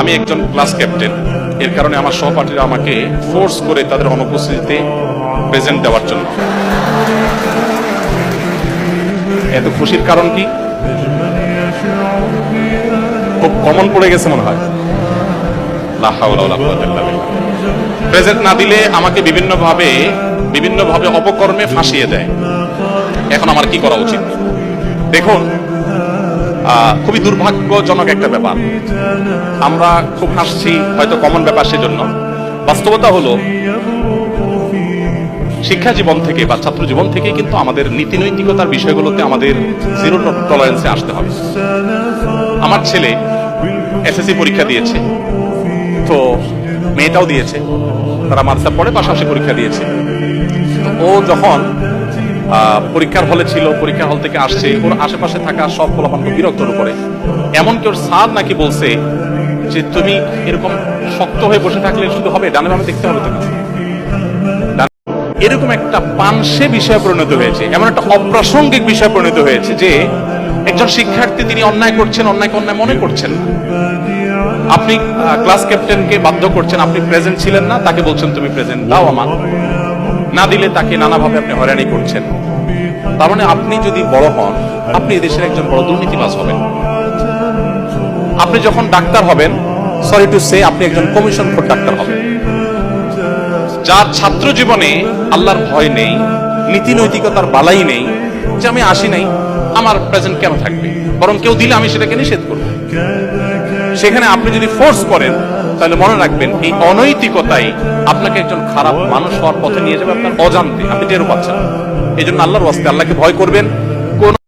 আমি একজন class captain, এর কারণে আমার সহপাঠীরা আমাকে ফোর্স করে তাদের অনুপস্থিতিতে প্রেজেন্ট দেওয়ার জন্য। এত খুশির কারণ কি? খুব কমন পড়ে গেছে মনে হয়। লা হাওলা ওয়ালা কুওয়াতা ইল্লা বিল্লাহ। প্রেজেন্ট না দিলে আমাকে বিভিন্নভাবে অপকর্মে ফাঁসিয়ে দেয়। এখন আমার কি করা উচিত? দেখুন, খুবই দুর্ভাগ্যজনক একটা ব্যাপার। আমরা খুব হাসছি, হয়তো কমন ব্যাপার, সেজন্য। বাস্তবতা হলো, শিক্ষা জীবন থেকে বা ছাত্র জীবন থেকে কিন্তু আমাদের নীতি নৈতিকতার বিষয়গুলোতে আমাদের জিরো টলারেন্সে আসতে হবে। আমার ছেলে এসএসসি পরীক্ষা দিয়েছে, তো মেয়েটাও দিয়েছে, তারা মাদ্রাসা পড়ে, পাশাপাশি পরীক্ষা দিয়েছে। ও যখন পরীক্ষার হলে ছিল, পরীক্ষার হল থেকে আসছে, ওর আশেপাশে থাকা সব পোলাপানকে বিরক্ত করে, এমনকি ওর স্যার নাকি বলছে যে তুমি এরকম শক্ত হয়ে বসে থাকলে শুধু হবে, ডানে বামে দেখতে হবে তো কিছু। এরকম একটা পানসে বিষয় পরিণত হয়েছে, এমন একটা অপ্রাসঙ্গিক বিষয় পরিণত হয়েছে যে একজন শিক্ষার্থী তিনি অন্যায় করছেন, অন্যায়কে অন্যায় মনে করছেন না। আপনি ক্লাস ক্যাপ্টেনকে বাধ্য করছেন, আপনি প্রেজেন্ট ছিলেন না, তাকে বলছেন তুমি প্রেজেন্ট দাও আমার, না দিলে তাকে নানাভাবে আপনি হয়রানি করছেন। তার মানে আপনি যদি বড় হন, আপনি এদেশের একজন বড় দুর্নীতিবাজ হবেন। আপনি যখন ডাক্তার হবেন, সরি টু সে, আপনি একজন কমিশনখোর ডাক্তার হবেন। যার ছাত্র জীবনে আল্লাহর ভয় নেই, নীতি নৈতিকতার বালাই নেই, যে আমি আসি নাই, আমার প্রেজেন্ট কেন থাকবে, বরং কেউ দিলে আমি সেটাকে নিষেধ করব। সেখানে আপনি যদি ফোর্স করেন, তাহলে মনে রাখবেন এই অনৈতিকতাই আপনাকে একজন খারাপ মানুষ হওয়ার পথে নিয়ে যাবে, আপনার অজান্তে, আপনি টেরও পাচ্ছেন। এই জন্য আল্লাহর ওয়াস্তে আল্লাহকে ভয় করবেন।